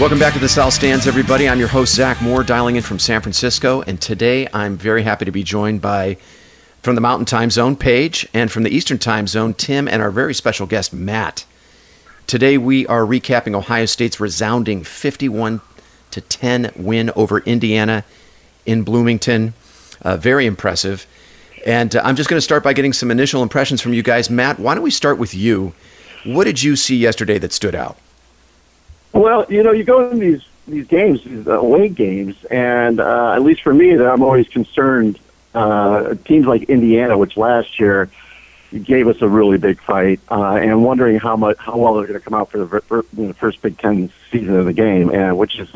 Welcome back to the South Stands, everybody. I'm your host, Zach Moore, dialing in from San Francisco. And today I'm very happy to be joined by, from the Mountain Time Zone, Paige, and from the Eastern Time Zone, Tim, and our very special guest, Matt. Today we are recapping Ohio State's resounding 51-10 win over Indiana in Bloomington. Very impressive. And I'm just going to start by getting some initial impressions from you guys. Matt, why don't we start with you? What did you see yesterday that stood out? Well, you go in these games, these away games, and at least for me, I'm always concerned. Teams like Indiana, which last year gave us a really big fight, and wondering how well they're going to come out for the first Big Ten season of the game, and which is,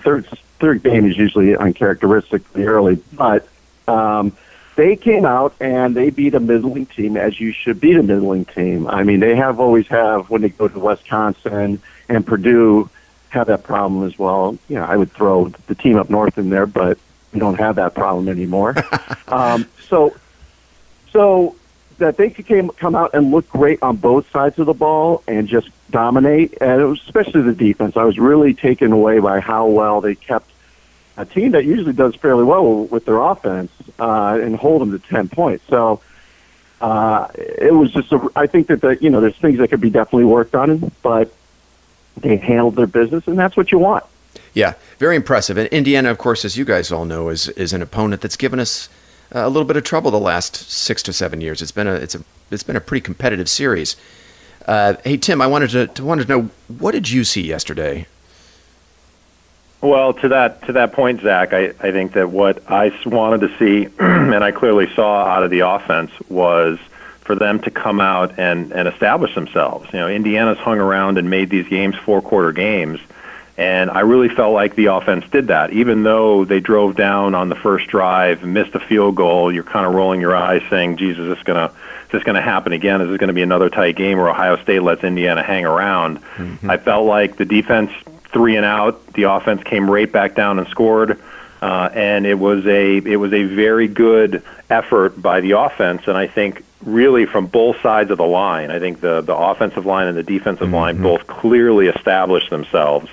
third game is usually uncharacteristically early, but they came out and they beat a middling team, as you should beat a middling team. I mean, they always have when they go to Wisconsin and Purdue have that problem as well. I would throw the team up north in there, but we don't have that problem anymore. So that they could come out and look great on both sides of the ball and just dominate, and it was especially the defense. I was really taken away by how well they kept a team that usually does fairly well with their offense and hold them to 10 points. So it was just I think that there's things that could be definitely worked on, but they handled their business, and that's what you want. Yeah, very impressive. And Indiana, of course, as you guys all know, is an opponent that's given us a little bit of trouble the last 6 to 7 years. It's been a pretty competitive series. Hey Tim, I wanted to know, what did you see yesterday? Well, to that point, Zach, I think that what I wanted to see, and I clearly saw out of the offense, was for them to come out and establish themselves. Indiana's hung around and made these games 4-quarter games, and I really felt like the offense did that. Even though they drove down on the first drive, missed a field goal, you're kind of rolling your eyes saying, Jesus, is this going to happen again? Is this going to be another tight game where Ohio State lets Indiana hang around? Mm-hmm. I felt like the defense 3 and out, the offense came right back down and scored, and it was a very good effort by the offense, and I think really from both sides of the line. I think the offensive line and the defensive line both clearly established themselves,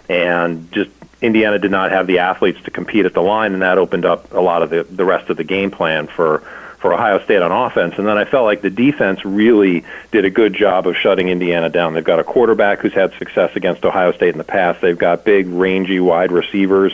and just Indiana did not have the athletes to compete at the line, and that opened up a lot of the rest of the game plan for Ohio State on offense. And then I felt like the defense really did a good job of shutting Indiana down. They've got a quarterback who's had success against Ohio State in the past. They've got big, rangy, wide receivers,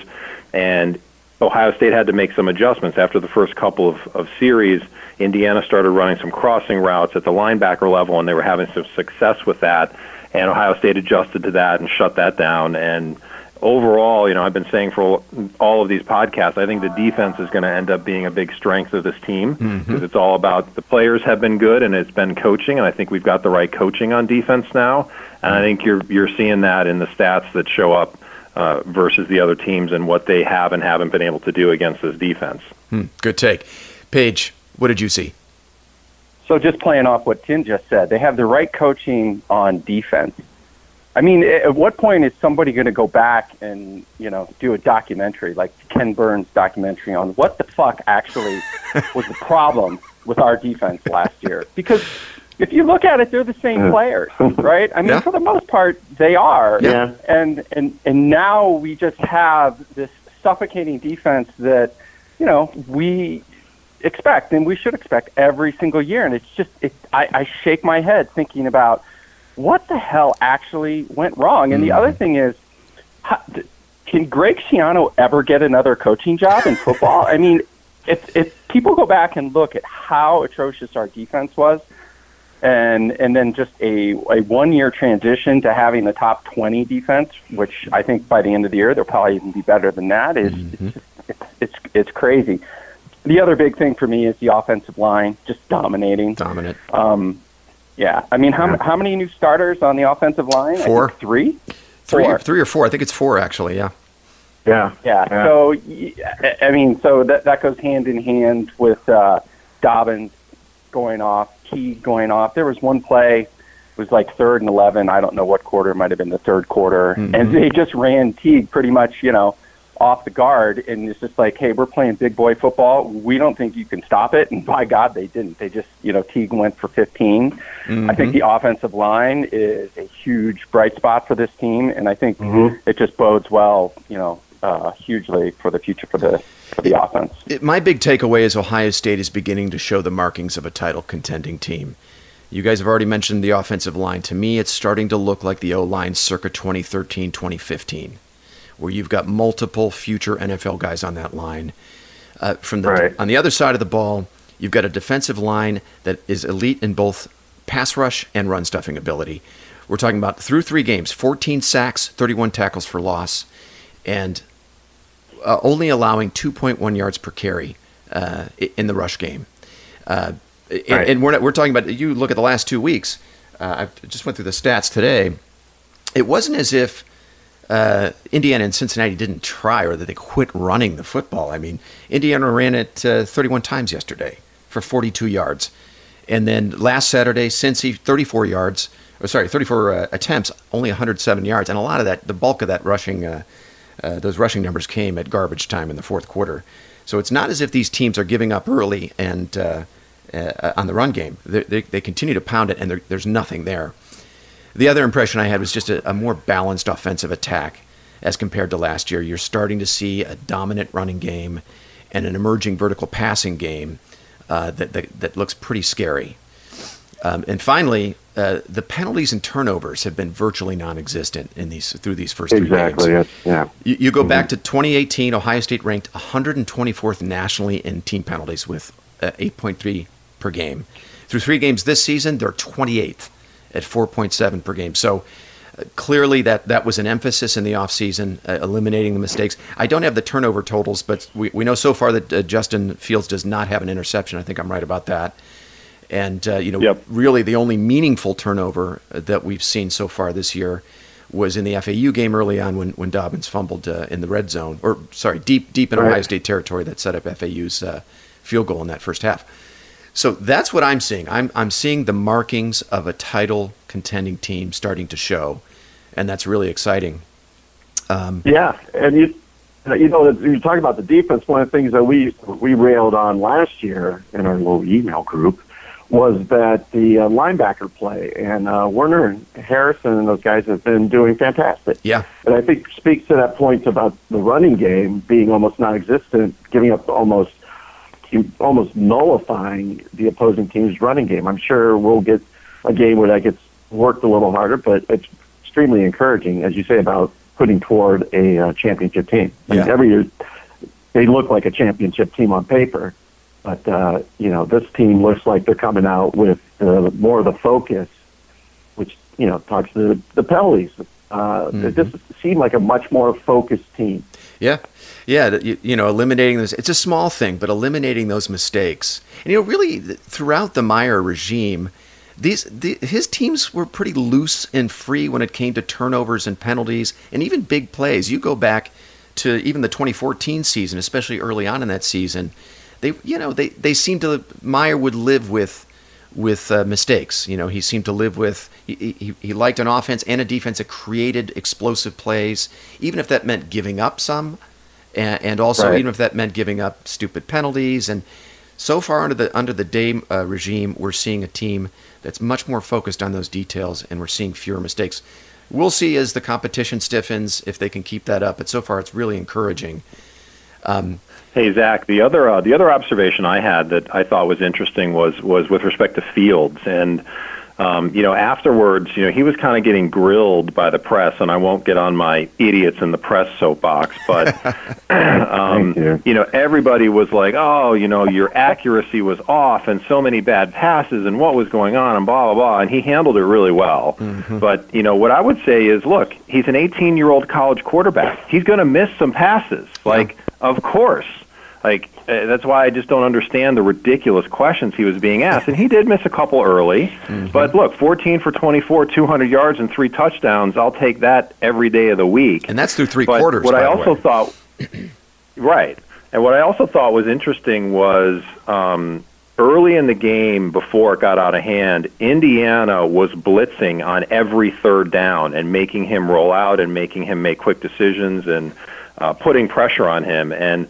and Ohio State had to make some adjustments. After the first couple of series, Indiana started running some crossing routes at the linebacker level, and they were having some success with that, and Ohio State adjusted to that and shut that down. And overall, I've been saying for all of these podcasts, I think the defense is going to end up being a big strength of this team, because it's all about the players have been good, and it's been coaching, and I think we've got the right coaching on defense now, and I think you're seeing that in the stats that show up versus the other teams and what they have and haven't been able to do against this defense. Good take. Paige, what did you see? So just playing off what Tim just said, they have the right coaching on defense. I mean, at what point is somebody going to go back and, do a documentary, like Ken Burns' documentary on what the fuck actually was the problem with our defense last year? Because if you look at it, they're the same players, right? I mean, for the most part, they are. Yeah. And now we just have this suffocating defense that, we expect and we should expect every single year. And it's just, I shake my head thinking about what the hell actually went wrong. And the other thing is, can Greg Schiano ever get another coaching job in football? I mean, if people go back and look at how atrocious our defense was, and then just a 1-year transition to having the top 20 defense, which I think by the end of the year they'll probably even be better than that, is it's crazy. The other big thing for me is the offensive line just dominating. Dominant. Yeah, I mean, how many new starters on the offensive line? 4. I think 3? 3 or 4. I think it's 4 actually. Yeah. Yeah. So I mean, so that goes hand in hand with Dobbins going off, Teague going off. There was one play, it was like 3rd and 11. I don't know what quarter, it might have been the third quarter, and they just ran Teague pretty much, off the guard, and it's just like, hey, we're playing big boy football. We don't think you can stop it. And by God, they didn't. They just, Teague went for 15. I think the offensive line is a huge bright spot for this team, and I think it just bodes well, hugely for the future for the offense. My big takeaway is Ohio State is beginning to show the markings of a title contending team. You guys have already mentioned the offensive line. To me, it's starting to look like the O-line circa 2013, 2015, where you've got multiple future NFL guys on that line. On the other side of the ball, you've got a defensive line that is elite in both pass rush and run stuffing ability. We're talking about through 3 games, 14 sacks, 31 tackles for loss, and only allowing 2.1 yards per carry in the rush game. And we're talking about, you look at the last 2 weeks, I just went through the stats today. It wasn't as if Indiana and Cincinnati didn't try or that they quit running the football. I mean, Indiana ran it 31 times yesterday for 42 yards. And then last Saturday, Cincy, 34 attempts, only 107 yards. And a lot of that, the bulk of that those rushing numbers came at garbage time in the fourth quarter. So it's not as if these teams are giving up early and on the run game. They continue to pound it, and there's nothing there. The other impression I had was just a more balanced offensive attack as compared to last year. You're starting to see a dominant running game and an emerging vertical passing game that looks pretty scary. And finally, the penalties and turnovers have been virtually non-existent through these first 3 games. Exactly. Yeah. You go back to 2018. Ohio State ranked 124th nationally in team penalties with 8.3 per game. Through 3 games this season, they're 28th at 4.7 per game. So clearly that was an emphasis in the offseason, eliminating the mistakes. I don't have the turnover totals, but we know so far that Justin Fields does not have an interception. I think I'm right about that. And, really the only meaningful turnover that we've seen so far this year was in the FAU game early on when Dobbins fumbled in the red zone, deep in Ohio State territory that set up FAU's field goal in that first half. So that's what I'm seeing. I'm seeing the markings of a title contending team starting to show, and that's really exciting. And you talk about the defense. One of the things that we railed on last year in our little email group was that the linebacker play, and Werner and Harrison and those guys have been doing fantastic. Yeah. And I think speaks to that point about the running game being almost non-existent, giving up almost nullifying the opposing team's running game. I'm sure we'll get a game where that gets worked a little harder, but it's extremely encouraging, as you say, about putting toward a championship team. I mean, every year they look like a championship team on paper, but this team looks like they're coming out with more of the focus, which talks to the penalties. It just seemed like a much more focused team. Yeah, eliminating this. It's a small thing, but eliminating those mistakes. And really throughout the Meyer regime, his teams were pretty loose and free when it came to turnovers and penalties and even big plays. You go back to even the 2014 season, especially early on in that season, they seemed to, Meyer would live with mistakes. He seemed to live with, he liked an offense and a defense that created explosive plays, even if that meant giving up some, and also even if that meant giving up stupid penalties. And so far under the Day regime, we're seeing a team that's much more focused on those details, and we're seeing fewer mistakes. We'll see as the competition stiffens if they can keep that up, but so far it's really encouraging. Hey, Zach, the other observation I had that I thought was interesting was with respect to Fields. And, afterwards, he was kind of getting grilled by the press, and I won't get on my idiots in the press soapbox, but, everybody was like, oh, your accuracy was off and so many bad passes and what was going on and blah, blah, blah. And he handled it really well. Mm-hmm. But, what I would say is, look, he's an 18-year-old college quarterback. He's going to miss some passes. Of course. That's why I just don't understand the ridiculous questions he was being asked. And he did miss a couple early. Mm-hmm. But look, 14 for 24, 200 yards and 3 touchdowns, I'll take that every day of the week. And that's through 3 quarters, what by I the also way. thought, right. And what I also thought was interesting was early in the game, before it got out of hand, Indiana was blitzing on every third down and making him roll out and making him make quick decisions. And putting pressure on him. And,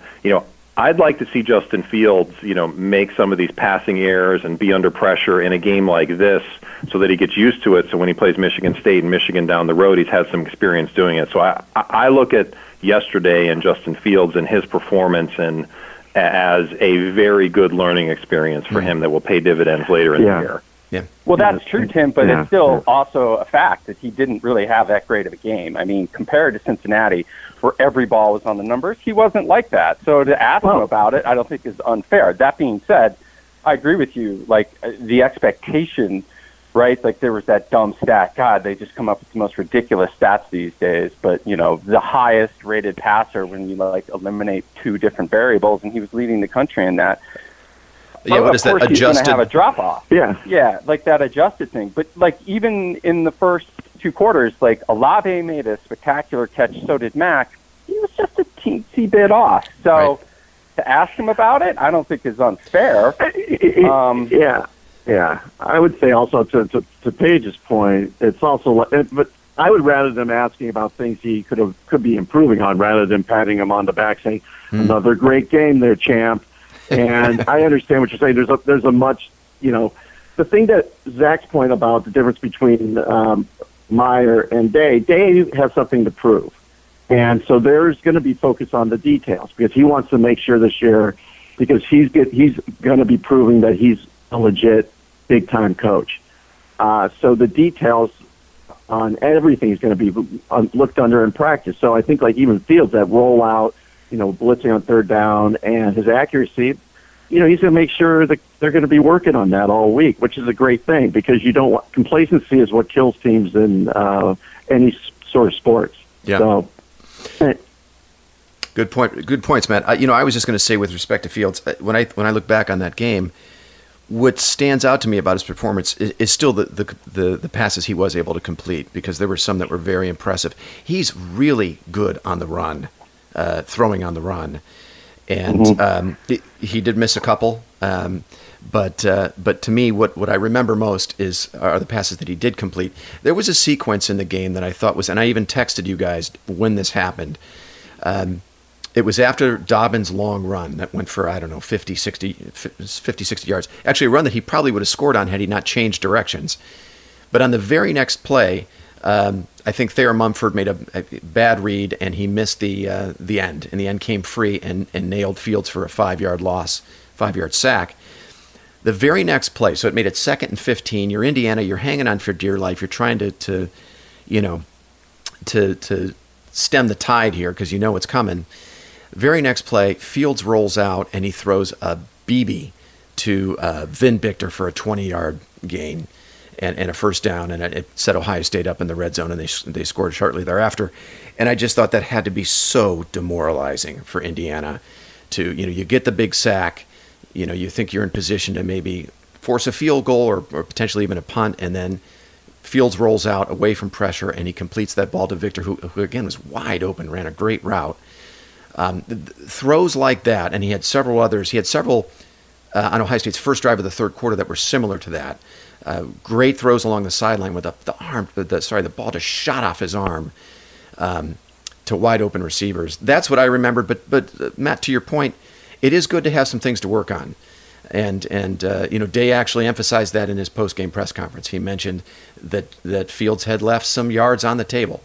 I'd like to see Justin Fields, make some of these passing errors and be under pressure in a game like this so that he gets used to it. So when he plays Michigan State and Michigan down the road, he's had some experience doing it. So I look at yesterday and Justin Fields and his performance and as a very good learning experience for him that will pay dividends later in the year. Yeah. Well, that's true, Tim, but it's still also a fact that he didn't really have that great of a game. I mean, compared to Cincinnati, where every ball was on the numbers, he wasn't like that. So to ask him about it, I don't think is unfair. That being said, I agree with you. Like, the expectation, right? Like, there was that dumb stat. God, they just come up with the most ridiculous stats these days. But, the highest rated passer when you, eliminate two different variables, and he was leading the country in that. Yeah, what is that? Adjusted? He's going to have a drop-off. Yeah, like that adjusted thing. But, even in the first two quarters, Olave made a spectacular catch, so did Mac. He was just a teensy bit off. So to ask him about it, I don't think is unfair. Yeah. I would say also to Paige's point, it's also, but I would rather them asking about things he could be improving on rather than patting him on the back saying, another great game there, champ. And I understand what you're saying. There's a much, the thing that Zach's point about the difference between Meyer and Day has something to prove. And so there's going to be focus on the details because he wants to make sure this year, because he's going to be proving that he's a legit big-time coach. So the details on everything is going to be looked under in practice. So I think even Fields, that rollout, blitzing on third down and his accuracy, he's going to make sure that they're going to be working on that all week, which is a great thing because complacency is what kills teams in any sort of sports. Yeah. So, good point. Good points, Matt. I was just going to say with respect to Fields, when I look back on that game, what stands out to me about his performance is still the passes he was able to complete because there were some that were very impressive. He's really good on the run. Throwing on the run, and he did miss a couple. But to me, what I remember most are the passes that he did complete. There was a sequence in the game that I thought was, and I even texted you guys when this happened. It was after Dobbins' long run that went for 50, 60 yards. Actually, a run that he probably would have scored on had he not changed directions. But on the very next play, I think Thayer Mumford made a bad read, and he missed the end. And the end came free and nailed Fields for a 5-yard sack. The very next play, so it made it 2nd and 15. You're Indiana. You're hanging on for dear life. You're trying to stem the tide here because you know what's coming. Very next play, Fields rolls out, and he throws a BB to Vin Victor for a 20-yard gain. And a first down, and it set Ohio State up in the red zone, and they scored shortly thereafter. And I just thought that had to be so demoralizing for Indiana to, you get the big sack, you think you're in position to maybe force a field goal or potentially even a punt, and then Fields rolls out away from pressure, and he completes that ball to Victor, who again was wide open, ran a great route. Throws like that, and he had several others. He had several on Ohio State's first drive of the third quarter that were similar to that. Great throws along the sideline with the ball just shot off his arm to wide open receivers. That's what I remembered. But Matt, to your point, it is good to have some things to work on. And Day actually emphasized that in his post-game press conference. He mentioned that Fields had left some yards on the table,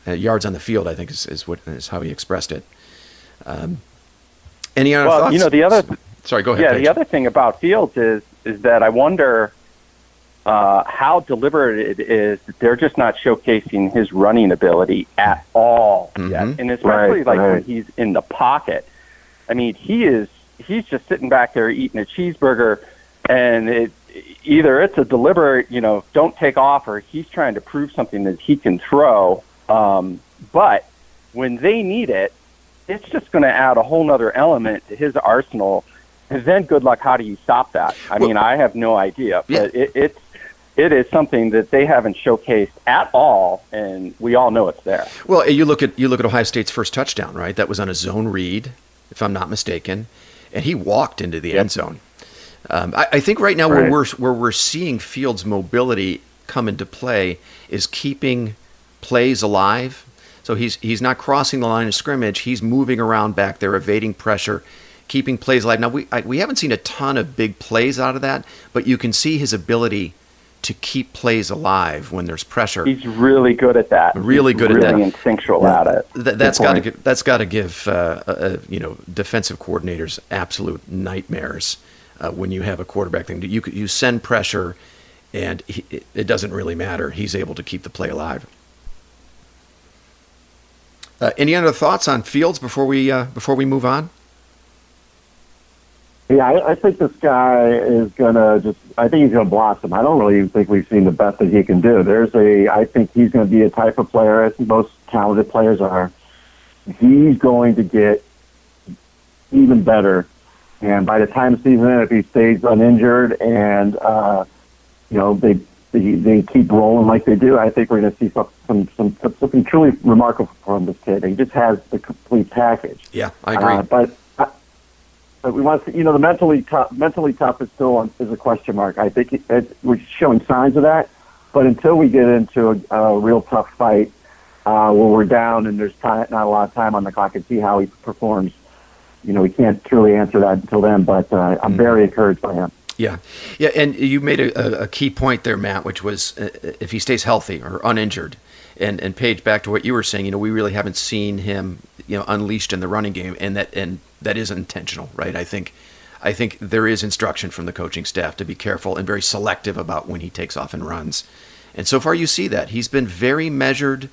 yards on the field, I think is how he expressed it. Any other thoughts? Sorry, go ahead. Yeah, Paige. The other thing about Fields is that I wonder how deliberate it is that they're just not showcasing his running ability at all yet, and especially when he's in the pocket. I mean, he's just sitting back there eating a cheeseburger, and either it's a deliberate, don't take off, or he's trying to prove something that he can throw. But when they need it, it's just going to add a whole nother element to his arsenal. And then good luck, how do you stop that? I mean, I have no idea, but it is something that they haven't showcased at all, and we all know it's there. Well, you look at Ohio State's first touchdown, right? That was on a zone read, if I'm not mistaken, and he walked into the end zone. I think right now where we're seeing Fields' mobility come into play is keeping plays alive. So he's not crossing the line of scrimmage. He's moving around back there, evading pressure, keeping plays alive. Now, we haven't seen a ton of big plays out of that, but you can see his ability to keep plays alive when there's pressure. He's really good at that. Really good at that. Really instinctual at it. That's got to give defensive coordinators absolute nightmares when you have a quarterback thing. You send pressure, and it doesn't really matter. He's able to keep the play alive. Any other thoughts on Fields before we move on? Yeah, I think this guy is I think he's gonna blossom. I don't really think we've seen the best that he can do. I think he's gonna be a type of player, as most talented players are. He's going to get even better. And by the time the season ends, if he stays uninjured and, they keep rolling like they do, I think we're going to see something truly remarkable from this kid. He just has the complete package. Yeah, I agree. But we want to, the mentally tough is still is a question mark. I think we're showing signs of that, but until we get into a real tough fight where we're down and there's not a lot of time on the clock, and see how he performs, we can't truly answer that until then. But I'm very encouraged by him. Yeah, and you made a key point there, Matt, which was if he stays healthy or uninjured. And Paige, back to what you were saying, we really haven't seen him, unleashed in the running game, and that is intentional, right? I think there is instruction from the coaching staff to be careful and very selective about when he takes off and runs. And so far, you see that he's been very measured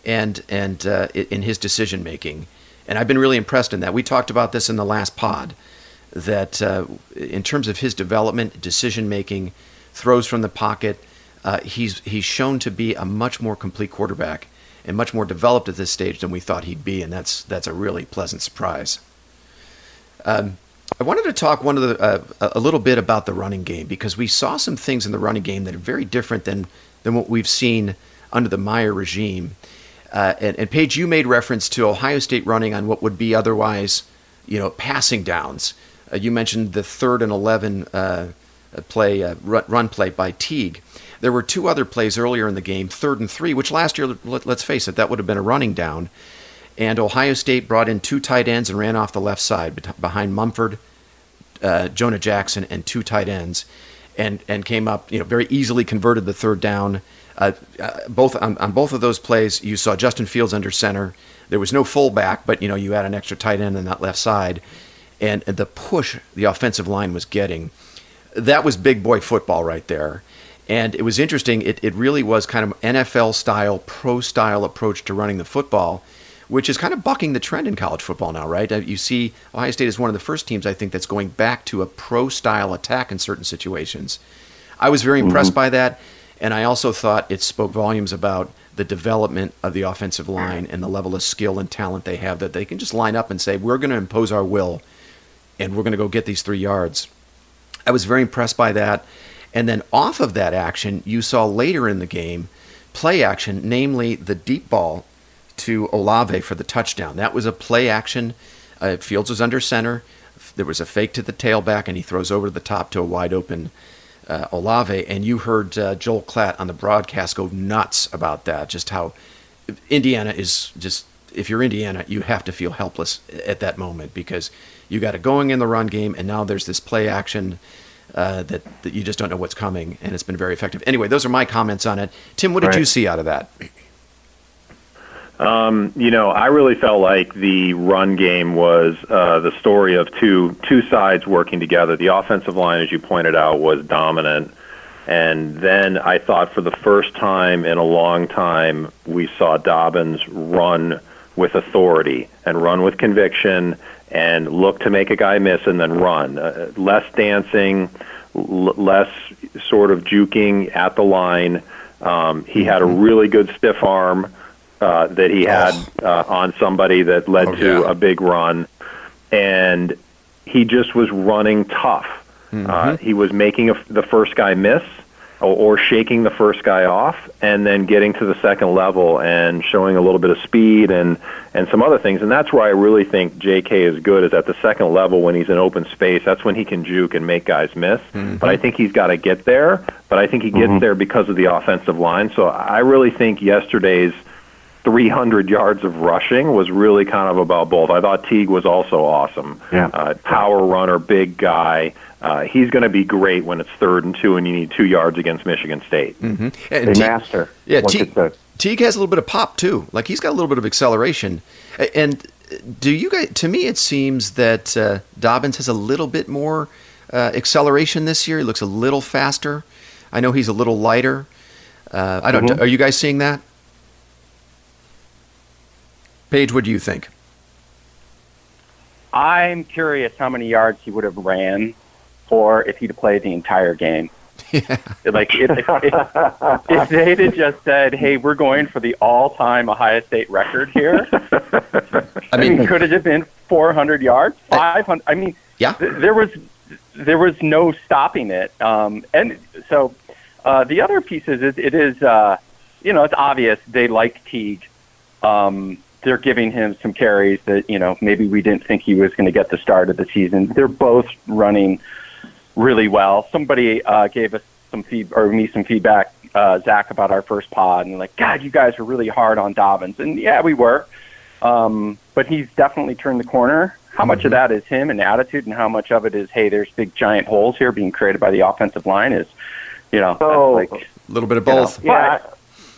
and in his decision making, and I've been really impressed in that. We talked about this in the last pod, that in terms of his development, decision making, throws from the pocket. He's shown to be a much more complete quarterback and much more developed at this stage than we thought he'd be, and that's a really pleasant surprise. I wanted to talk a little bit about the running game, because we saw some things in the running game that are very different than what we've seen under the Meyer regime. And Paige, you made reference to Ohio State running on what would be otherwise, passing downs. You mentioned the 3rd and 11 run play by Teague. There were 2 other plays earlier in the game, 3rd and 3, which last year, let's face it, that would have been a running down. And Ohio State brought in 2 tight ends and ran off the left side behind Mumford, Jonah Jackson, and 2 tight ends, and came up, very easily converted the 3rd down. On both of those plays, you saw Justin Fields under center. There was no fullback, but you had an extra tight end on that left side. And the push the offensive line was getting, that was big boy football right there. And it was interesting. It really was kind of NFL-style, pro-style approach to running the football, which is kind of bucking the trend in college football now, right? You see Ohio State is one of the first teams, I think, that's going back to a pro-style attack in certain situations. I was very impressed by that, and I also thought it spoke volumes about the development of the offensive line and the level of skill and talent they have, that they can just line up and say, we're going to impose our will, and we're going to go get these 3 yards. I was very impressed by that. And then off of that action, you saw later in the game play action, namely the deep ball to Olave for the touchdown. That was a play action. Fields was under center. There was a fake to the tailback, and he throws over to the top to a wide open Olave. And you heard Joel Klatt on the broadcast go nuts about that, just how Indiana is just, if you're Indiana, you have to feel helpless at that moment, because you got it going in the run game, and now there's this play action that you just don't know what's coming, and it's been very effective. Anyway, those are my comments on it. Tim, what did you see out of that? I really felt like the run game was the story of two sides working together. The offensive line, as you pointed out, was dominant. And then I thought for the first time in a long time, we saw Dobbins run with authority and run with conviction and look to make a guy miss and then run. Less dancing, less sort of juking at the line. He had a really good stiff arm that he had on somebody that led to a big run. And he just was running tough. He was making the first guy miss or shaking the first guy off, and then getting to the second level and showing a little bit of speed and some other things. And that's where I really think J.K. is good, is at the second level when he's in open space. That's when he can juke and make guys miss. But I think he's got to get there. But I think he gets there because of the offensive line. So I really think yesterday's 300 yards of rushing was really kind of about both. I thought Teague was also awesome. Yeah. Power runner, big guy. He's going to be great when it's 3rd and 2 and you need 2 yards against Michigan State. Mm-hmm. And master. Yeah, Teague has a little bit of pop too. Like he's got a little bit of acceleration. And do you guys? To me, it seems that Dobbins has a little bit more acceleration this year. He looks a little faster. I know he's a little lighter. I don't. Mm-hmm. Are you guys seeing that? Paige, what do you think? I'm curious how many yards he would have ran for if he'd played the entire game. Yeah. Like if they'd have just said, "Hey, we're going for the all-time Ohio State record here," I mean, could it have been 400 yards, 500? I mean, yeah, there was no stopping it. And so the other piece is it is it's obvious they like Teague. They're giving him some carries that maybe we didn't think he was going to get the start of the season. They're both running really well. Somebody gave us some feedback, Zach, about our first pod, and like, God, you guys were really hard on Dobbins, and yeah, we were. But he's definitely turned the corner. How much of that is him and attitude, and how much of it is, hey, there's big giant holes here being created by the offensive line? Is like a little bit of both. Yeah,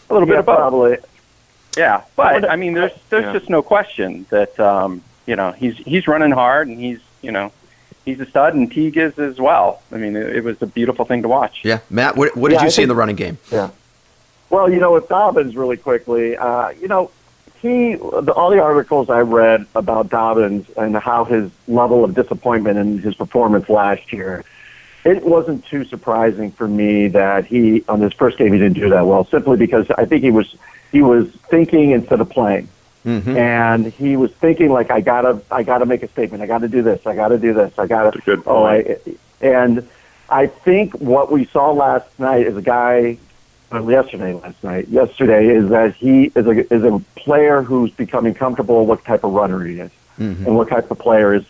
a little bit of both. Probably. Yeah, but I mean, there's just no question that he's running hard, and he's a stud, and Teague is as well. I mean, it was a beautiful thing to watch. Yeah, Matt, what did you see in the running game? Yeah, well, with Dobbins, really quickly, all the articles I read about Dobbins and how his level of disappointment in his performance last year, it wasn't too surprising for me that he on his first game he didn't do that well. Simply because I think he was thinking instead of playing. Mm-hmm. And he was thinking like, I gotta make a statement. I gotta do this. I gotta do this. I gotta. That's a good point. And I think what we saw last night is yesterday is that he is a player who's becoming comfortable with what type of runner he is, mm-hmm. and what type of player is,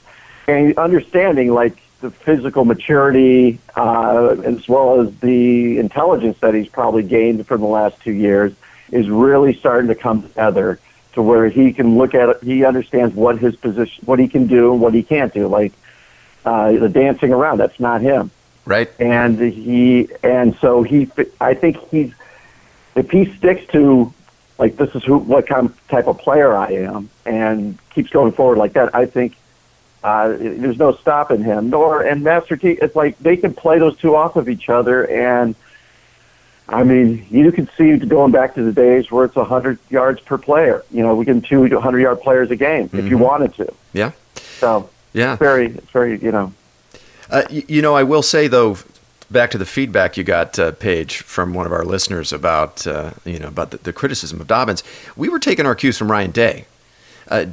and understanding like the physical maturity as well as the intelligence that he's probably gained from the last 2 years is really starting to come together to where he can look at it. He understands what his position, what he can do and what he can't do. Like the dancing around, that's not him. Right. I think if he sticks to like, this is what type of player I am and keeps going forward like that, I think there's no stopping him. And Master T, it's like they can play those two off of each other. And I mean, you can see going back to the days where it's 100 yards per player. We can 200-yard players a game if you wanted to. Yeah. So yeah, it's very. I will say though, back to the feedback you got, Paige, from one of our listeners about about the criticism of Dobbins. We were taking our cues from Ryan Day.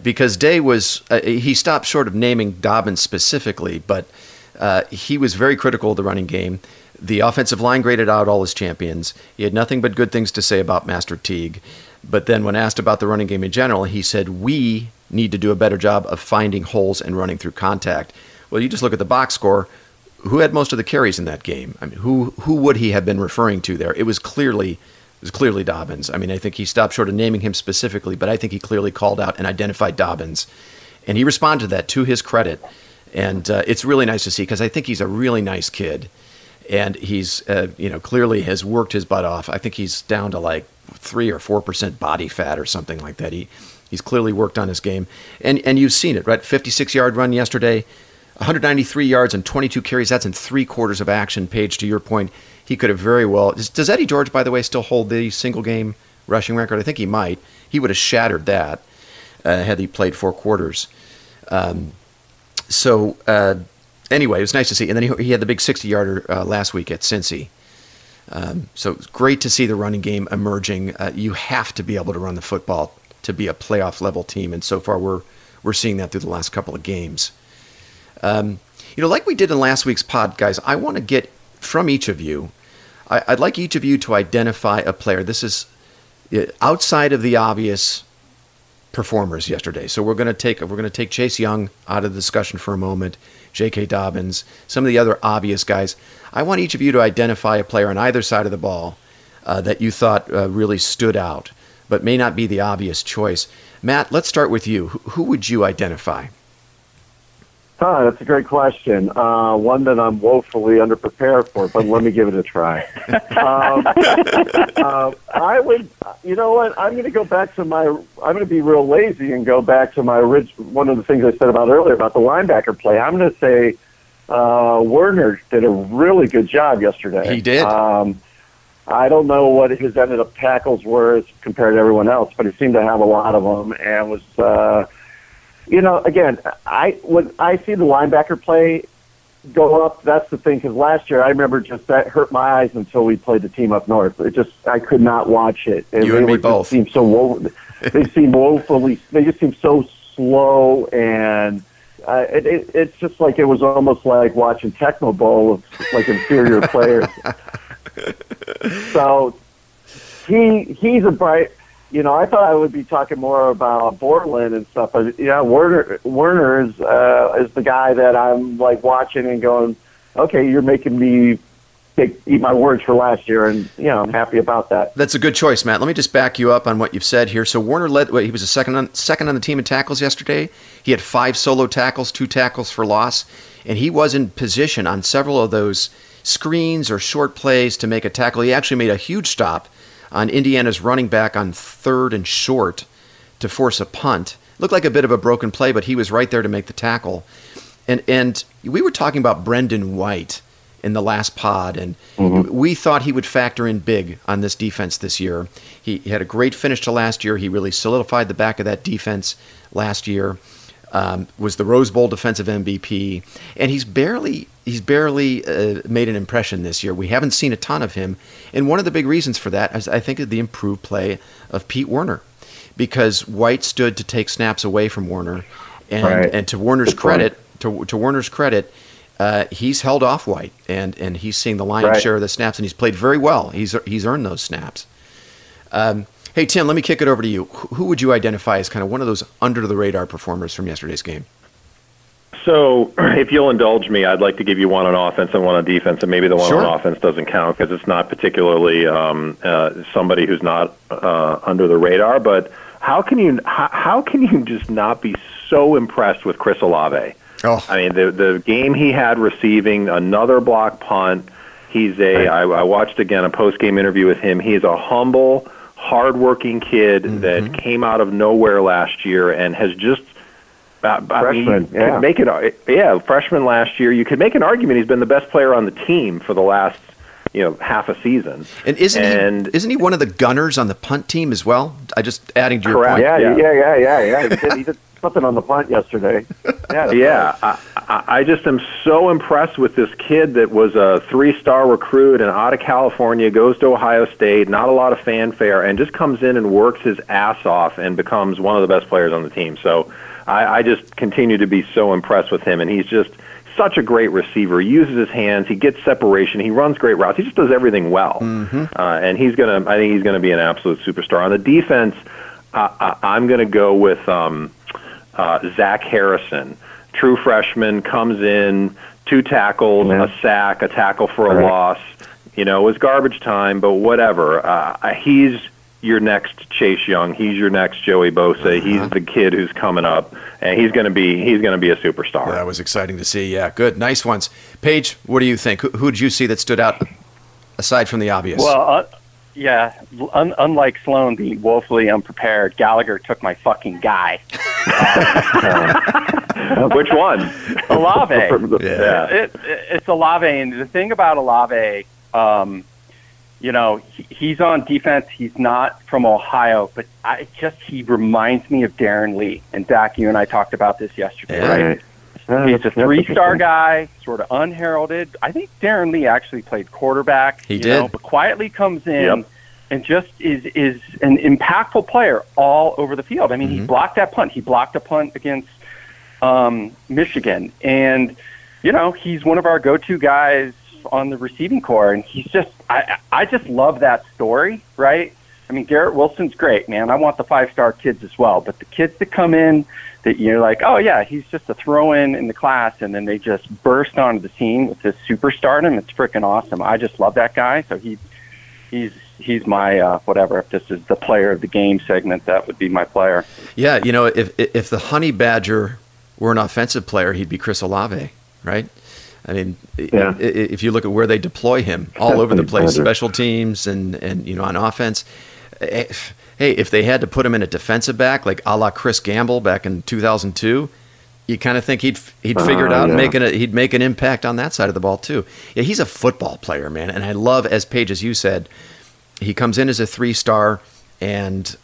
Because Day was, he stopped short of naming Dobbins specifically, but he was very critical of the running game. The offensive line graded out all his champions. He had nothing but good things to say about Master Teague. But then when asked about the running game in general, he said, we need to do a better job of finding holes and running through contact. Well, you just look at the box score. Who had most of the carries in that game? I mean, who would he have been referring to there? It was clearly Dobbins. I mean, I think he stopped short of naming him specifically, but I think he clearly called out and identified Dobbins. And he responded to that to his credit. And it's really nice to see because I think he's a really nice kid. And he's, clearly has worked his butt off. I think he's down to like 3 or 4% body fat or something like that. He's clearly worked on his game. And you've seen it, right? 56-yard run yesterday, 193 yards and 22 carries. That's in 3/4 of action. Paige, to your point, he could have very well. Does Eddie George, by the way, still hold the single-game rushing record? I think he might. He would have shattered that had he played 4 quarters. Anyway, it was nice to see. And then he had the big 60-yarder last week at Cincy. So it's great to see the running game emerging. You have to be able to run the football to be a playoff-level team, and so far we're seeing that through the last couple of games. Like we did in last week's pod, guys, I want to get from each of you. I'd like each of you to identify a player. This is outside of the obvious performers yesterday. So we're going to take Chase Young out of the discussion for a moment. J.K. Dobbins, some of the other obvious guys. I want each of you to identify a player on either side of the ball that you thought really stood out but may not be the obvious choice. Matt, let's start with you. Who would you identify? That's a great question. One that I'm woefully underprepared for, but let me give it a try. I would, you know what? I'm going to go back to I'm going to be real lazy and go back to one of the things I said about earlier about the linebacker play. I'm going to say Werner did a really good job yesterday. He did. I don't know what his ended up tackles were as compared to everyone else, but he seemed to have a lot of them and was. Again, when I see the linebacker play go up, that's the thing, because last year I remember just that hurt my eyes until we played the team up north. I could not watch it. You and me both. They just seem so slow, and it's just like it was almost like watching Tecmo Bowl of like inferior players. So he's a bright. I thought I would be talking more about Borland and stuff, but yeah, Werner is the guy that I'm like watching and going, okay, you're making me eat my words for last year, and I'm happy about that. That's a good choice, Matt. Let me just back you up on what you've said here. So Werner he was a second on the team in tackles yesterday. He had 5 solo tackles, 2 tackles for loss, and he was in position on several of those screens or short plays to make a tackle. He actually made a huge stop on Indiana's running back on 3rd and short to force a punt. Looked like a bit of a broken play, but he was right there to make the tackle. And we were talking about Brendan White in the last pod, and we thought he would factor in big on this defense this year. He had a great finish to last year. He really solidified the back of that defense last year. Was the Rose Bowl defensive MVP, and he's barely made an impression this year. We haven't seen a ton of him, and one of the big reasons for that is I think the improved play of Pete Werner, because White stood to take snaps away from Werner, and to Werner's credit, he's held off White, and he's seeing the lion's share of the snaps, and he's played very well. He's earned those snaps. Hey, Tim, let me kick it over to you. Who would you identify as kind of one of those under-the-radar performers from yesterday's game? So, if you'll indulge me, I'd like to give you one on offense and one on defense, and maybe the one on offense doesn't count because it's not particularly somebody who's not under the radar. But how can you just not be so impressed with Chris Olave? Oh. I mean, the game he had receiving, another block punt. I watched again a post-game interview with him. He's a humble, hardworking kid that came out of nowhere last year and has just freshman last year. You could make an argument he's been the best player on the team for the last half a season. And isn't he one of the gunners on the punt team as well? I just adding to your point. Yeah. He did something on the punt yesterday. I just am so impressed with this kid that was a 3-star recruit and out of California, goes to Ohio State, not a lot of fanfare, and just comes in and works his ass off and becomes one of the best players on the team. So I just continue to be so impressed with him, and he's just such a great receiver. He uses his hands, he gets separation, he runs great routes, he just does everything well. And I think he's gonna be an absolute superstar. On the defense, I'm gonna go with Zach Harrison, true freshman, comes in, 2 tackles, a sack, a tackle for a loss. It was garbage time, but whatever. He's your next Chase Young. He's your next Joey Bosa. He's the kid who's coming up, and he's going to be a superstar. That was exciting to see. Yeah, good, nice ones. Paige, what do you think? Who did you see that stood out aside from the obvious? Well, unlike Sloan being woefully unprepared, Gallagher took my fucking guy. Which one? Olave. It's Olave, and the thing about Olave, he's on defense. He's not from Ohio, but he reminds me of Darren Lee. And Zach, you and I talked about this yesterday, right? He's a 3-star guy, sort of unheralded. I think Darren Lee actually played quarterback. He did. But quietly comes in and just is an impactful player all over the field. I mean, he blocked that punt. He blocked a punt against Michigan. And, he's one of our go-to guys on the receiving corps. And he's just I just love that story, right? I mean, Garrett Wilson's great, man. I want the 5-star kids as well. But the kids that come in that you're like, oh, yeah, he's just a throw-in in the class, and then they just burst onto the scene with this superstardom. It's freaking awesome. I just love that guy. So he he's my whatever. If this is the player of the game segment, that would be my player. Yeah, if the Honey Badger were an offensive player, he'd be Chris Olave, right? I mean, if you look at where they deploy him, all over the place, special teams and on offense. Hey, if they had to put him in a defensive back, like a la Chris Gamble back in 2002, you kind of think he'd figure it out and he'd make an impact on that side of the ball too. Yeah, he's a football player, man, and I love, as Paige, as you said, he comes in as a 3-star and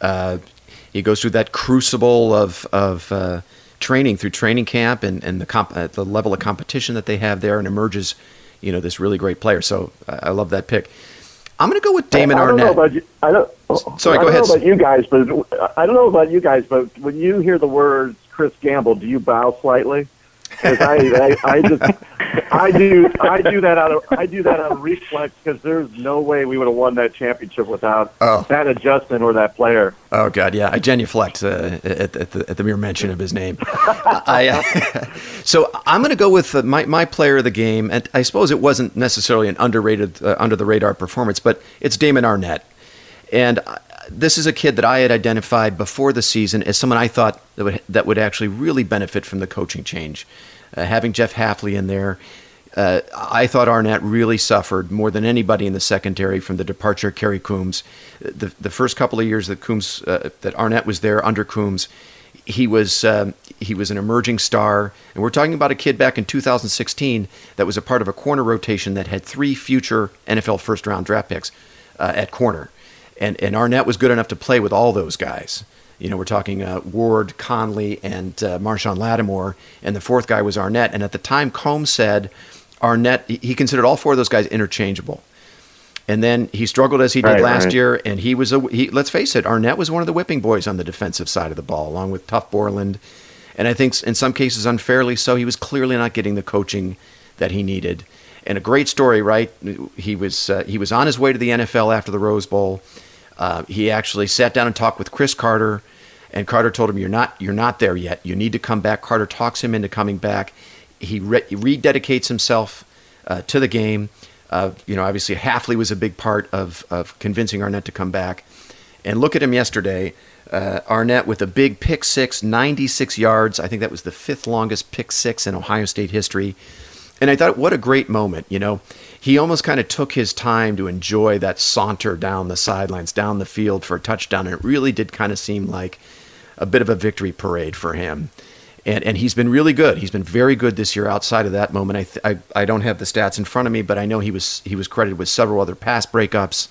he goes through that crucible of training through training camp and the level of competition that they have there, and emerges, this really great player. So I love that pick. I'm going to go with Damon Arnett. I don't know about you guys, but when you hear the words Chris Gamble, do you bow slightly? Because I do that out of reflex, because there's no way we would have won that championship without that adjustment or that player. Oh God, yeah, I genuflect at the mere mention of his name. So I'm going to go with my player of the game, and I suppose it wasn't necessarily an underrated, under the radar performance, but it's Damon Arnett, and this is a kid that I had identified before the season as someone I thought that would actually really benefit from the coaching change. Having Jeff Hafley in there, I thought Arnett really suffered more than anybody in the secondary from the departure of Kerry Coombs. The first couple of years that Arnett was there under Coombs, he was an emerging star, and we're talking about a kid back in 2016 that was a part of a corner rotation that had 3 future NFL first-round draft picks at corner. And Arnett was good enough to play with all those guys. We're talking Ward, Conley, and Marshawn Lattimore, and the fourth guy was Arnett. And at the time, Combs said Arnett, he considered all 4 of those guys interchangeable. And then he struggled as he did last year, and let's face it, Arnett was one of the whipping boys on the defensive side of the ball, along with Tuff Borland. And I think in some cases unfairly so, he was clearly not getting the coaching that he needed. And a great story, right? He was on his way to the NFL after the Rose Bowl. He actually sat down and talked with Chris Carter, and Carter told him, "You're not there yet. You need to come back." Carter talks him into coming back. He rededicates himself to the game. Obviously Hafley was a big part of convincing Arnett to come back. And look at him yesterday. Arnett with a big pick six, 96 yards. I think that was the 5th longest pick six in Ohio State history. And I thought, what a great moment. He almost kind of took his time to enjoy that saunter down the sidelines, down the field for a touchdown. And it really did kind of seem like a bit of a victory parade for him. And he's been really good. He's been very good this year outside of that moment. I don't have the stats in front of me, but I know he was credited with several other pass breakups.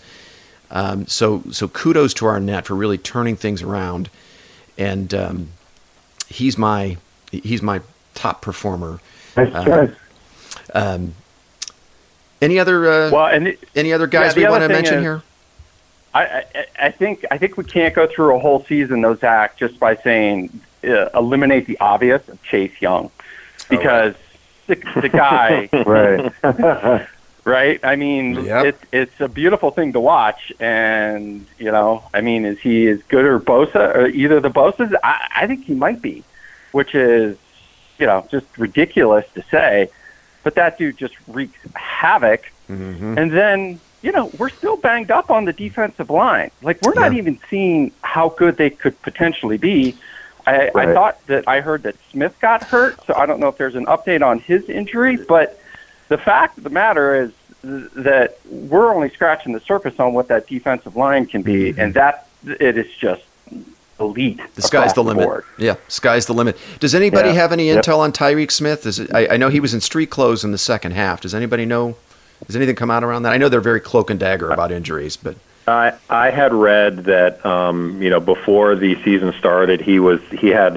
So kudos to Arnett for really turning things around. And he's my top performer. Any other guys we want to mention here? I think we can't go through a whole season, though, Zach, just by saying eliminate the obvious of Chase Young, because the guy, right? I mean, it's a beautiful thing to watch, and is he as good as Bosa or either the Bosas? I think he might be, which is just ridiculous to say, but that dude just wreaks havoc, and then. We're still banged up on the defensive line. Like, we're not even seeing how good they could potentially be. I thought that I heard that Smith got hurt, so I don't know if there's an update on his injury, but the fact of the matter is that we're only scratching the surface on what that defensive line can be, and that it is just elite. The sky's the limit. Board. Yeah, sky's the limit. Does anybody have any intel on Tyreek Smith? I know he was in street clothes in the second half. Does anybody know? Has anything come out around that? I know they're very cloak and dagger about injuries, but I had read that before the season started, he had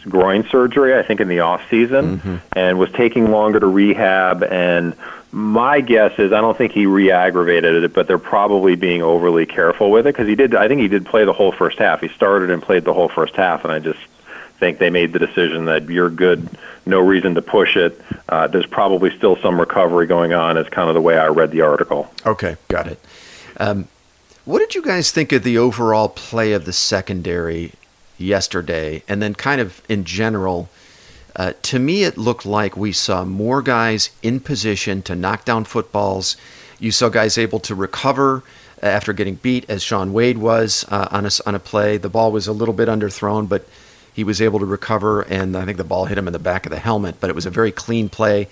groin surgery, I think, in the off season, and was taking longer to rehab. And my guess is I don't think he re-aggravated it, but they're probably being overly careful with it, because I think he did play the whole first half. He started and played the whole first half, and I just think they made the decision that you're good, no reason to push it. There's probably still some recovery going on, is kind of the way I read the article. Okay, got it. What did you guys think of the overall play of the secondary yesterday? And then kind of in general, to me it looked like we saw more guys in position to knock down footballs, You saw guys able to recover after getting beat, as Sean Wade was on a play. The ball was a little bit underthrown, but he was able to recover, and I think the ball hit him in the back of the helmet. But it was a very clean play.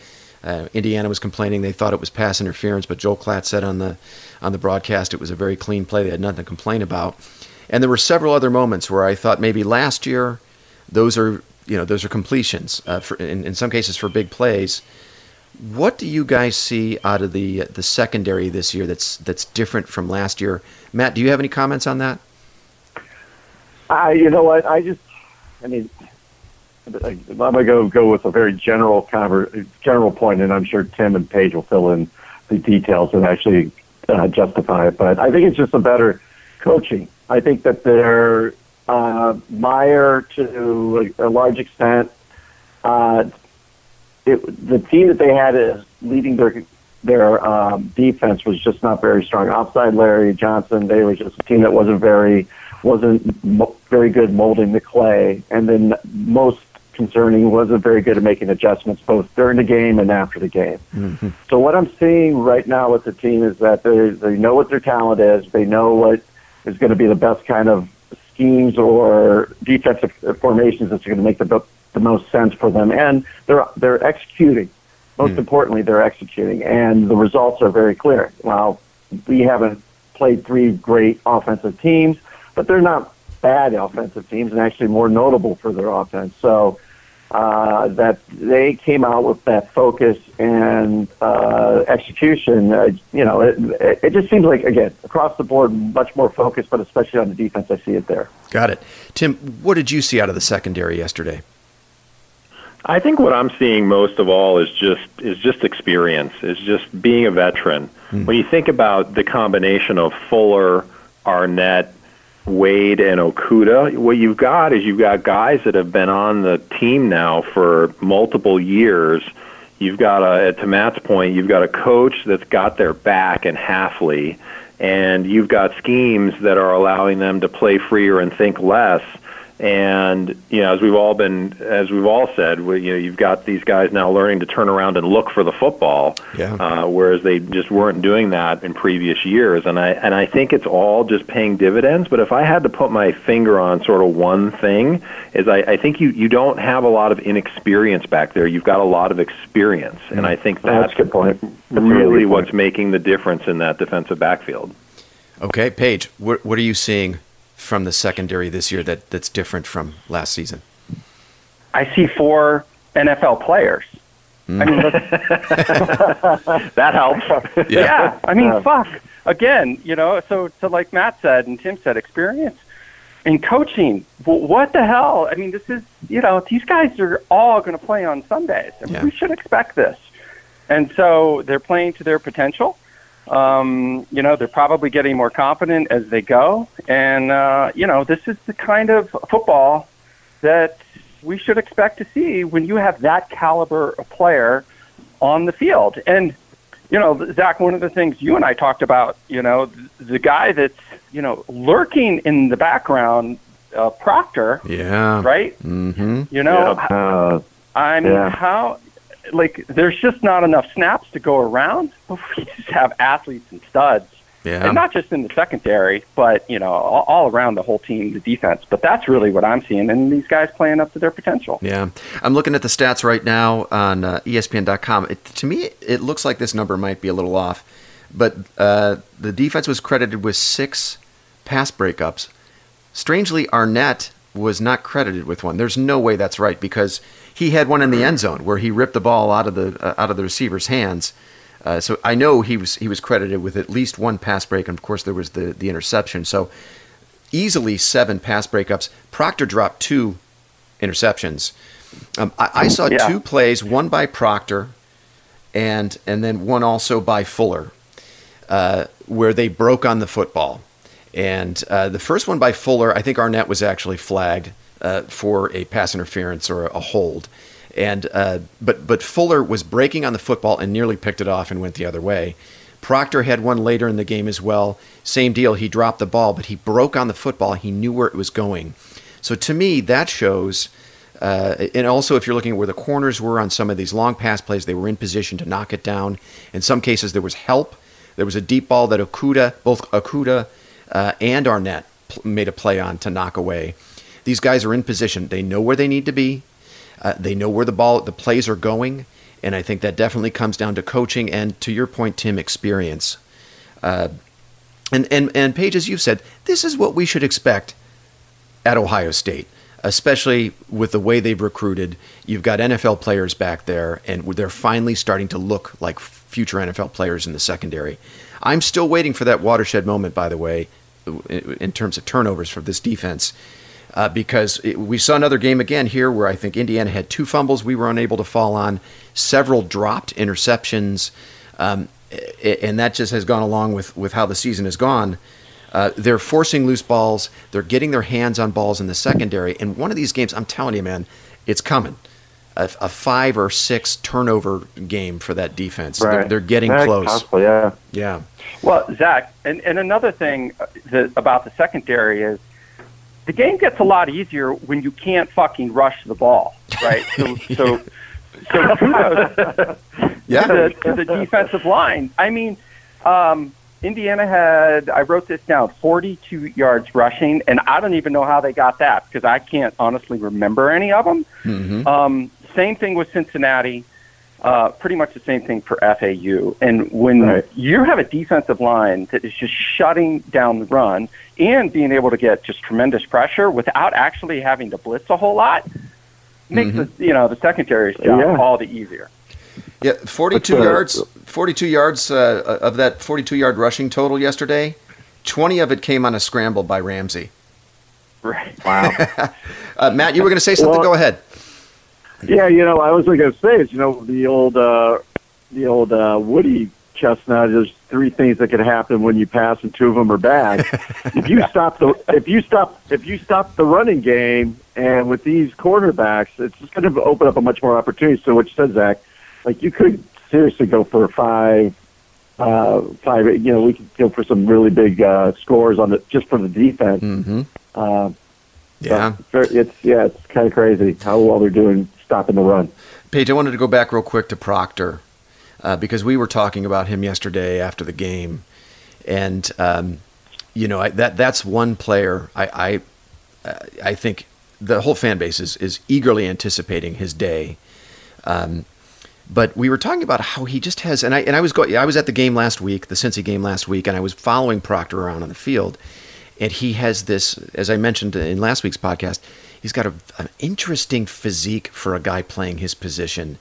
Indiana was complaining they thought it was pass interference, but Joel Klatt said on the broadcast it was a very clean play. They had nothing to complain about. And there were several other moments where I thought maybe last year those are completions in some cases for big plays. What do you guys see out of the secondary this year that's different from last year? Matt, do you have any comments on that? You know what? I'm going to go with a very general point, and I'm sure Tim and Paige will fill in the details and actually justify it. But I think it's just a better coaching. I think that they're Meyer, to a large extent, the team that they had as leading their defense was just not very strong. Outside Larry Johnson, they were just a team that wasn't very good molding the clay, and then most concerning, wasn't very good at making adjustments both during the game and after the game. Mm-hmm. So what I'm seeing right now with the team is that they know what their talent is. They know what is going to be the best kind of schemes or defensive formations that's going to make the most sense for them, and they're executing. Most importantly, they're executing, and the results are very clear. Well, we haven't played three great offensive teams, but they're not bad offensive teams, and actually more notable for their offense. So that they came out with that focus and execution. It just seems like, again, across the board, much more focus, but especially on the defense, I see it there. Got it. Tim, what did you see out of the secondary yesterday? I think what I'm seeing most of all is just experience. Is just being a veteran. When you think about the combination of Fuller, Arnett, Wade, and Okuda, what you've got guys that have been on the team now for multiple years. You've got to Matt's point, you've got a coach that's got their back in Halfley, and you've got schemes that are allowing them to play freer and think less. And as we've all said, you've got these guys now learning to turn around and look for the football, whereas they just weren't doing that in previous years. And I think it's all just paying dividends. But if I had to put my finger on sort of one thing, is I think you don't have a lot of inexperience back there. You've got a lot of experience, and I think that's a good point. Really what's making the difference in that defensive backfield. Okay, Paige, what are you seeing from the secondary this year that's different from last season? I see 4 NFL players. I mean, that helps. Yeah. I mean, fuck. Again, so like Matt said and Tim said, experience and coaching. What the hell? I mean, this is, these guys are all going to play on Sundays. I mean, we should expect this. And so they're playing to their potential. They're probably getting more confident as they go. And, this is the kind of football that we should expect to see when you have that caliber of player on the field. And, Zach, one of the things you and I talked about, the guy that's, lurking in the background, Proctor. Yeah. Right? Mm-hmm. How... there's just not enough snaps to go around. We just have athletes and studs. Yeah. And not just in the secondary, but, all around the whole team, the defense. But that's really what I'm seeing, and these guys playing up to their potential. Yeah. I'm looking at the stats right now on ESPN.com. To me, it looks like this number might be a little off. But the defense was credited with 6 pass breakups. Strangely, Arnett was not credited with one. There's no way that's right, because he had one in the end zone where he ripped the ball out of the receiver's hands. So I know he was credited with at least 1 pass break, and of course there was the interception. So easily 7 pass breakups. Proctor dropped 2 interceptions. I saw 2 plays, one by Proctor, and then one also by Fuller, where they broke on the football. And the first one by Fuller, I think Arnett was actually flagged for a pass interference or a hold. And but Fuller was breaking on the football and nearly picked it off and went the other way. Proctor had one later in the game as well. Same deal. He dropped the ball, but he broke on the football. He knew where it was going. So to me, that shows, and also if you're looking at where the corners were on some of these long pass plays, they were in position to knock it down. In some cases, there was help. There was a deep ball that both Okuda and Arnett made a play on to knock away. These guys are in position. They know where they need to be. They know where the plays are going. And I think that definitely comes down to coaching and, to your point, Tim, experience. And Paige, as you've said, this is what we should expect at Ohio State, especially with the way they've recruited. You've got NFL players back there, and they're finally starting to look like future NFL players in the secondary. I'm still waiting for that watershed moment, by the way, in terms of turnovers for this defense. Because we saw another game again here where I think Indiana had 2 fumbles we were unable to fall on, several dropped interceptions, and that just has gone along with how the season has gone. They're forcing loose balls. They're getting their hands on balls in the secondary. And one of these games, I'm telling you, man, it's coming. A 5 or 6 turnover game for that defense. Right. They're getting close. Possible, yeah. Yeah. Well, Zach, and another thing about the secondary is the game gets a lot easier when you can't fucking rush the ball, right? So kudos to the defensive line. I mean, Indiana had, I wrote this down, 42 yards rushing, and I don't even know how they got that because I can't honestly remember any of them. Mm-hmm. Same thing with Cincinnati. Pretty much the same thing for FAU. And when you have a defensive line that is just shutting down the run and being able to get just tremendous pressure without actually having to blitz a whole lot, makes the secondary's job all the easier. Yeah, 42 yards. 42 yards of that 42-yard rushing total yesterday. 20 of it came on a scramble by Ramsey. Right. Wow. Matt, you were going to say something. Well, Go ahead. Yeah, I was going to say is, the old Woody chestnut. There's 3 things that could happen when you pass, and 2 of them are bad. if you stop the running game, and with these quarterbacks, it's just going to open up a much more opportunity. So what you said, Zach, like you could seriously go for 5. We could go for some really big scores on just for the defense. Mm-hmm. It's kind of crazy how well they're doing stopping the run. Paige, I wanted to go back real quick to Proctor because we were talking about him yesterday after the game, and that's one player I think the whole fan base is eagerly anticipating his day. But we were talking about how he just has, and I was at the game last week, the Cincy game last week, and I was following Proctor around on the field, and he has this, as I mentioned in last week's podcast, he's got an interesting physique for a guy playing his position.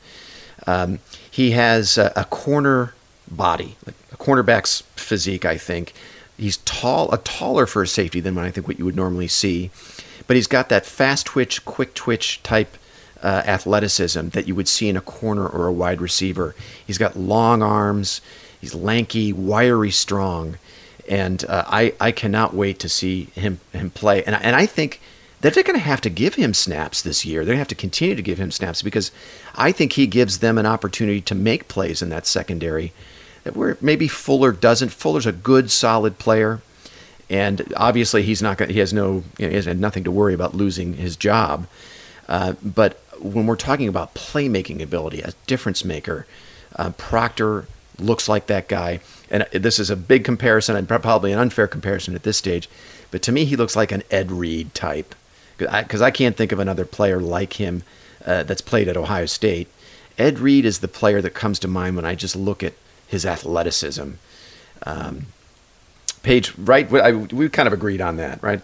He has a corner body, like a cornerback's physique, I think. He's taller for a safety than I think what you would normally see, but he's got that fast twitch, quick twitch type athleticism that you would see in a corner or a wide receiver. He's got long arms. He's lanky, wiry, strong, and I cannot wait to see him play. And I think that they're going to have to give him snaps this year. They're going to have to continue to give him snaps because I think he gives them an opportunity to make plays in that secondary that where maybe Fuller doesn't. Fuller's a good, solid player, and obviously he has had nothing to worry about losing his job. But when we're talking about playmaking ability, a difference maker, Proctor looks like that guy. And this is a big comparison, and probably an unfair comparison at this stage. But to me, he looks like an Ed Reed type. Because I can't think of another player like him that's played at Ohio State. Ed Reed is the player that comes to mind when I just look at his athleticism. Paige, right? We kind of agreed on that, right?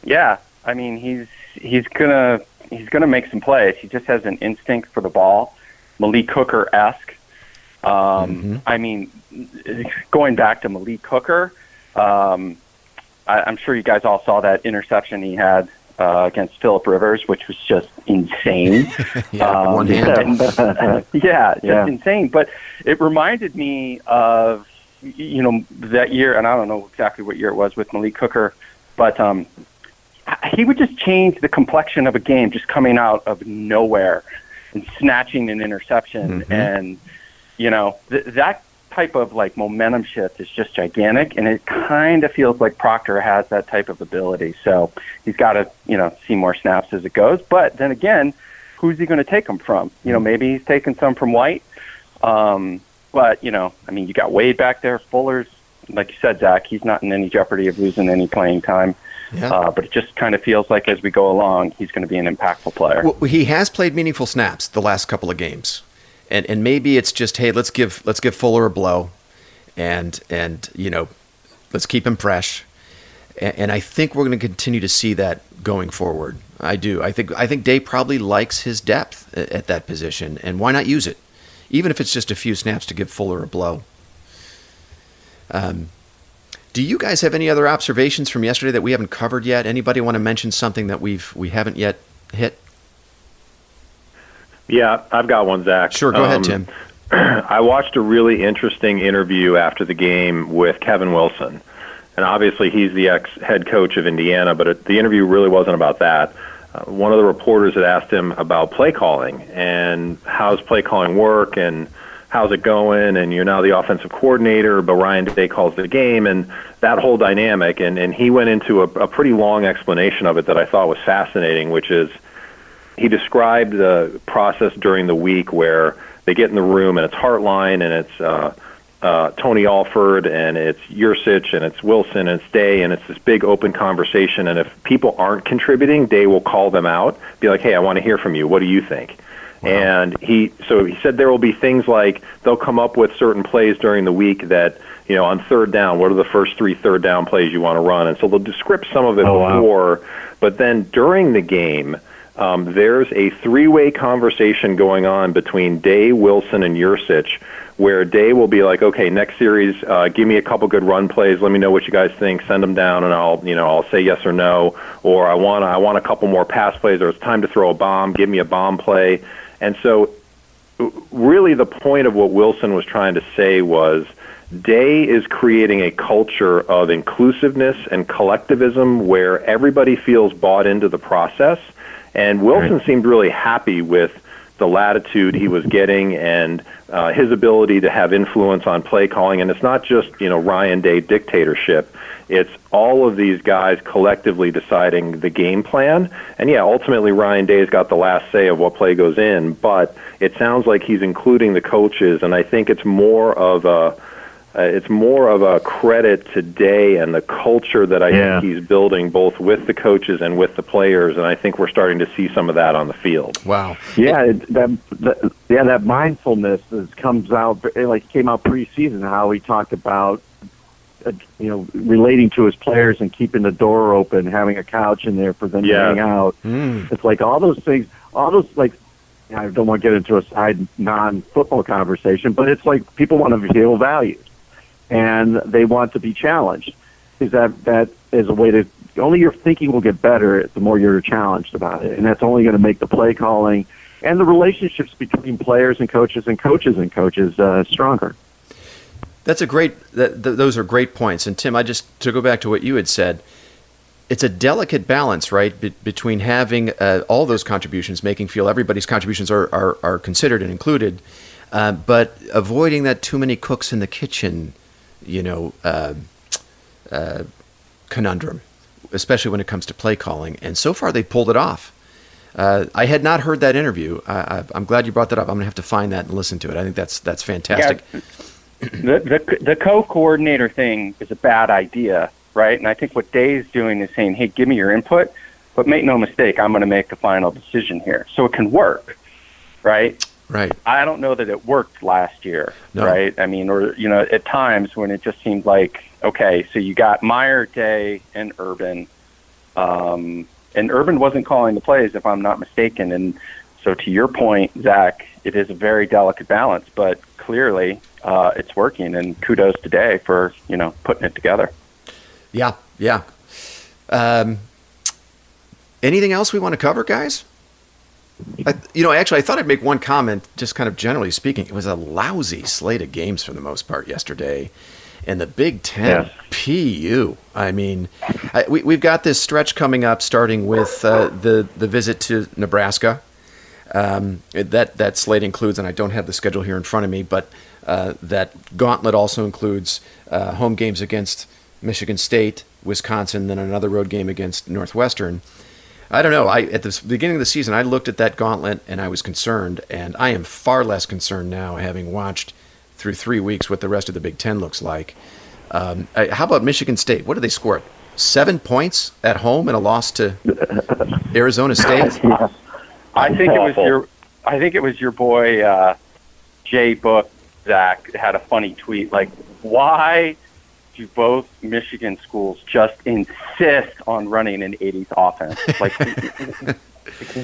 Yeah, I mean he's gonna make some plays. He just has an instinct for the ball, Malik Hooker-esque. I mean, going back to Malik Hooker, I'm sure you guys all saw that interception he had against Phillip Rivers, which was just insane. Insane. But it reminded me of that year, and I don't know exactly what year it was with Malik Hooker, but he would just change the complexion of a game just coming out of nowhere and snatching an interception. And, that type of like momentum shift is just gigantic. And it kind of feels like Proctor has that type of ability. So he's got to, see more snaps as it goes. But then again, who's he going to take them from? Maybe he's taking some from White. But, you got Wade back there. Fuller's, like you said, Zach, he's not in any jeopardy of losing any playing time. Yeah. But it just kind of feels like as we go along, he's going to be an impactful player. Well, he has played meaningful snaps the last couple of games. And maybe it's just, hey, let's give Fuller a blow and let's keep him fresh. And I think we're going to continue to see that going forward. I do. I think Day probably likes his depth at that position, and why not use it, even if it's just a few snaps to give Fuller a blow. Do you guys have any other observations from yesterday that we haven't covered yet? Anybody want to mention something that we haven't yet hit? Yeah, I've got one, Zach. Sure, go ahead, Tim. I watched a really interesting interview after the game with Kevin Wilson. And obviously he's the ex-head coach of Indiana, but the interview really wasn't about that. One of the reporters had asked him about play calling and how's play calling work and how's it going, and you're now the offensive coordinator, but Ryan Day calls the game, and that whole dynamic. And he went into a pretty long explanation of it that I thought was fascinating, which is he described the process during the week where they get in the room and it's Hartline and it's Tony Alford, and it's Yursich, and it's Wilson, and it's Day, and it's this big open conversation. And if people aren't contributing, Day will call them out, be like, hey, I want to hear from you. What do you think? Wow. And he said there will be things like they'll come up with certain plays during the week that, on third down, what are the first 3 third down plays you want to run? And so they'll descript some of it before, but then during the game, there's a 3-way conversation going on between Day, Wilson, and Yursich, where Day will be like, okay, next series, give me a couple good run plays. Let me know what you guys think. Send them down, and I'll say yes or no. Or I want a couple more pass plays, or it's time to throw a bomb. Give me a bomb play. And so, really, the point of what Wilson was trying to say was, Day is creating a culture of inclusiveness and collectivism where everybody feels bought into the process. And Wilson seemed really happy with the latitude he was getting and his ability to have influence on play calling. And it's not just, Ryan Day dictatorship. It's all of these guys collectively deciding the game plan. And yeah, ultimately Ryan Day's got the last say of what play goes in, but it sounds like he's including the coaches, and I think it's more of a credit to Day and the culture that I think he's building both with the coaches and with the players, and I think we're starting to see some of that on the field. Wow. Yeah, that mindfulness came out preseason, how he talked about relating to his players and keeping the door open, having a couch in there for them to hang out. It's like all those things, I don't want to get into a side non-football conversation, but it's like people want to feel valued and they want to be challenged. Is that is a way to, only your thinking will get better the more you're challenged about it. And that's only going to make the play calling and the relationships between players and coaches stronger. That's those are great points. And Tim, to go back to what you had said, it's a delicate balance, right, between having all those contributions, making feel everybody's contributions are considered and included, but avoiding that too many cooks in the kitchen, conundrum, especially when it comes to play calling. And so far, they pulled it off. I had not heard that interview. I'm glad you brought that up. I'm going to have to find that and listen to it. I think that's fantastic. Yeah. The co-coordinator thing is a bad idea, right? And I think what Day's doing is saying, hey, give me your input, but make no mistake, I'm going to make the final decision here. So it can work, right? Right. I don't know that it worked last year, right? I mean, at times when it just seemed like, okay, so you got Meyer, Day, and Urban. And Urban wasn't calling the plays, if I'm not mistaken. And so to your point, Zach, it is a very delicate balance, but clearly it's working, and kudos to Day for, putting it together. Yeah. Anything else we want to cover, guys? Actually, I thought I'd make one comment, just kind of generally speaking. It was a lousy slate of games for the most part yesterday. And the Big Ten, PU. I mean, we've got this stretch coming up, starting with the visit to Nebraska. That slate includes, and I don't have the schedule here in front of me, but that gauntlet also includes home games against Michigan State, Wisconsin, then another road game against Northwestern. I don't know. At the beginning of the season, I looked at that gauntlet and I was concerned, and I am far less concerned now, having watched through 3 weeks what the rest of the Big Ten looks like. How about Michigan State? What did they score? 7 points at home in a loss to Arizona State? Yeah. I think it was your boy Jay Book, Zach, had a funny tweet like, why do both Michigan schools just insist on running an 80s offense? Like,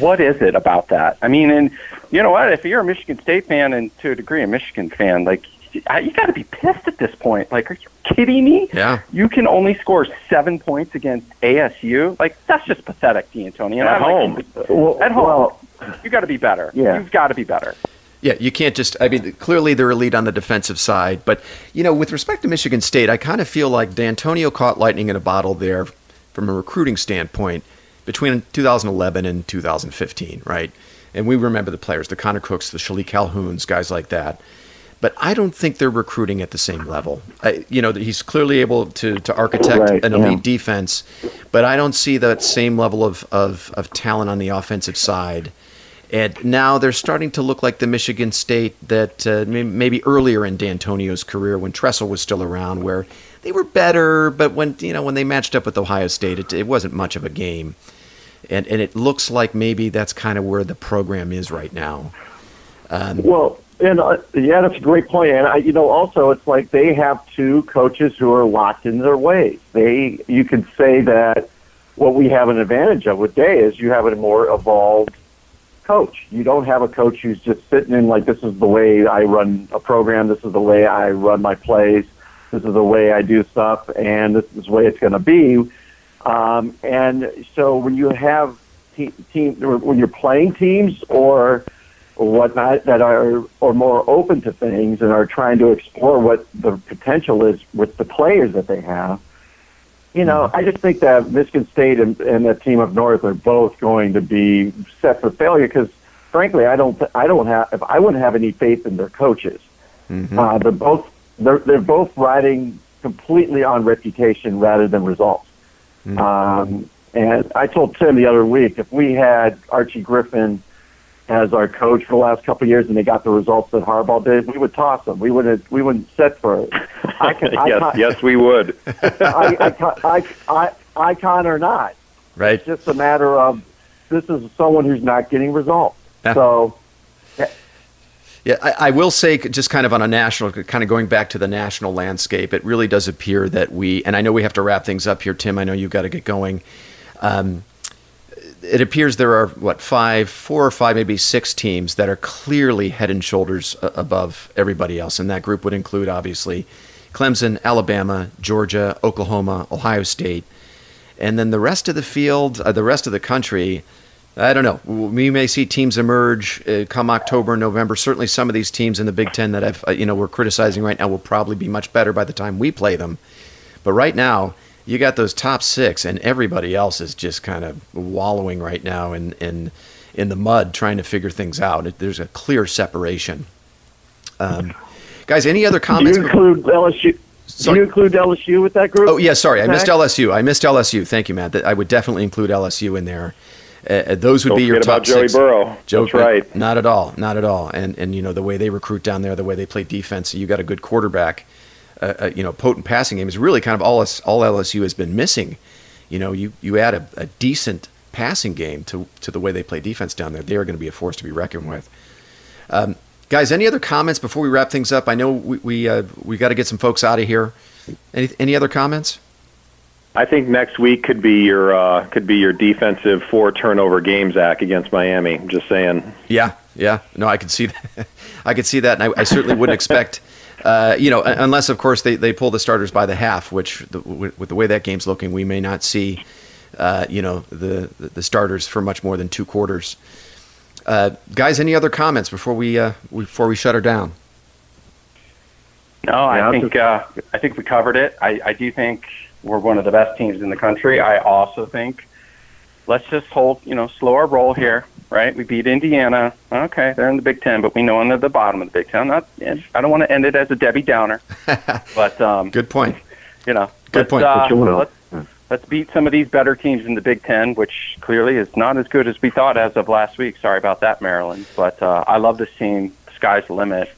what is it about that? I mean, and you know what? If you're a Michigan State fan and to a degree a Michigan fan, like, you got to be pissed at this point. Like, are you kidding me? Yeah. You can only score 7 points against ASU. Like, that's just pathetic, D'Antoni. And At home. At home. You got to be better. Yeah. You've got to be better. Yeah, you can't just, I mean, clearly they're elite on the defensive side. But, you know, with respect to Michigan State, I kind of feel like D'Antonio caught lightning in a bottle there from a recruiting standpoint between 2011 and 2015, right? And we remember the players, the Connor Cooks, the Shalik Calhouns, guys like that. But I don't think they're recruiting at the same level. You know, he's clearly able to architect an elite defense, but I don't see that same level of talent on the offensive side. And now they're starting to look like the Michigan State that maybe earlier in D'Antonio's career when Tressel was still around, where they were better, but when they matched up with Ohio State, it wasn't much of a game. And it looks like maybe that's kind of where the program is right now. Yeah, that's a great point. And also it's like they have two coaches who are locked in their ways. You could say that what we have an advantage of with Day is you have a more evolved coach. You don't have a coach who's just sitting in like, this is the way I run a program, this is the way I run my plays, this is the way I do stuff, and this is the way it's going to be. And so when you have when you're playing teams or whatnot that are more open to things and are trying to explore what the potential is with the players that they have, I just think that Michigan State and the team up north are both going to be set for failure because, frankly, I wouldn't have any faith in their coaches. Mm-hmm. They're both riding completely on reputation rather than results. Mm-hmm. And I told Tim the other week, if we had Archie Griffin as our coach for the last couple of years and they got the results that Harbaugh did, we would toss them. We wouldn't set for it. Yes, we would. Icon or not. Right. It's just a matter of this is someone who's not getting results. Yeah. So. Yeah, I will say, just kind of on a national, kind of going back to the national landscape, it really does appear that and I know we have to wrap things up here, Tim, I know you've got to get going. It appears there are, 4 or 5, maybe 6 teams that are clearly head and shoulders above everybody else. And that group would include, obviously, Clemson, Alabama, Georgia, Oklahoma, Ohio State. And then the rest of the field, the rest of the country, I don't know. We may see teams emerge come October, November. Certainly some of these teams in the Big Ten that we're criticizing right now will probably be much better by the time we play them. But right now, you got those top 6, and everybody else is just kind of wallowing right now in the mud trying to figure things out. There's a clear separation. Guys, any other comments? Do you include LSU? Sorry. Do you include LSU with that group? Oh, yeah, sorry. I missed LSU. Thank you, Matt. I would definitely include LSU in there. Those would be your top 6. Joey Burrow. That's right. Not at all. And the way they recruit down there, the way they play defense, you got a good quarterback. Potent passing game is really kind of all LSU has been missing. You add a decent passing game to the way they play defense down there, they are going to be a force to be reckoned with. Guys, any other comments before we wrap things up? I know we got to get some folks out of here. Any other comments? I think next week could be your defensive 4 turnover game, Zach, against Miami. I'm just saying. Yeah. No, I could see that. I could see that, and I certainly wouldn't expect. Unless of course they pull the starters by the half, which with the way that game's looking, we may not see, the starters for much more than 2 quarters. Guys, any other comments before we shut her down? No, I think we covered it. I do think we're one of the best teams in the country. I also think let's just slow our roll here. Right, we beat Indiana. Okay, they're in the Big Ten, but we know they're the bottom of the Big Ten. I don't want to end it as a Debbie Downer, but good point. Good point. Let's beat some of these better teams in the Big Ten, which clearly is not as good as we thought as of last week. Sorry about that, Maryland. But I love this team. The sky's the limit.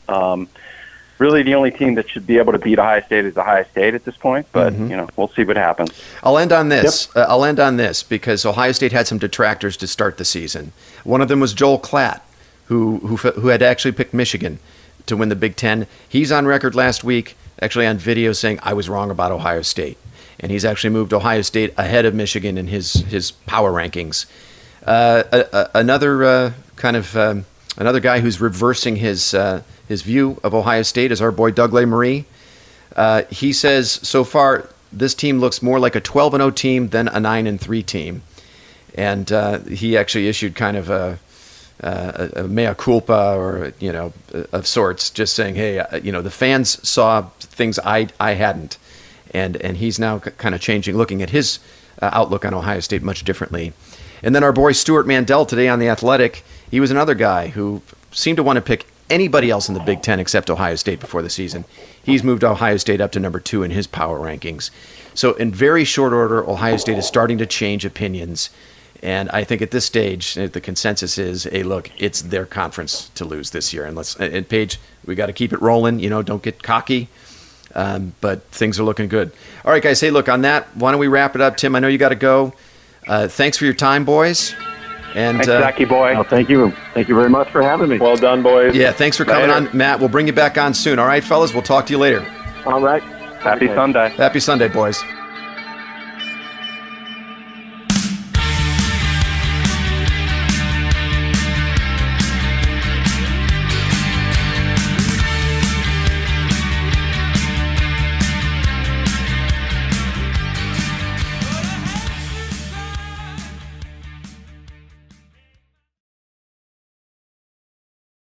really the only team that should be able to beat Ohio State is Ohio State at this point. But we'll see what happens. I'll end on this. I'll end on this because Ohio State had some detractors to start the season. One of them was Joel Klatt, who had actually picked Michigan to win the Big Ten. He's on record last week, actually on video, saying I was wrong about Ohio State, and he's actually moved Ohio State ahead of Michigan in his power rankings. Another guy who's reversing his view of Ohio State is our boy Doug Marie. He says so far this team looks more like a 12-0 team than a 9-3 team, and he actually issued kind of a mea culpa, or of sorts, just saying, hey, the fans saw things I hadn't, and he's now kind of looking at his outlook on Ohio State much differently. And then our boy Stuart Mandel today on The Athletic, he was another guy who seemed to want to pick anybody else in the Big Ten except Ohio State before the season. He's moved Ohio State up to number 2 in his power rankings. So in very short order, Ohio State is starting to change opinions. And I think at this stage, the consensus is, hey, look, it's their conference to lose this year. And Paige, we got to keep it rolling. Don't get cocky. But things are looking good. All right, guys. Hey, look, on that, why don't we wrap it up? Tim, I know you got to go. Thanks for your time, boys. And thanks, Zachy boy. Oh, thank you. Thank you very much for having me. Well done, boys. Yeah, thanks for coming on, Matt. We'll bring you back on soon. All right, fellas, we'll talk to you later. All right. Happy Sunday. Happy Sunday, boys.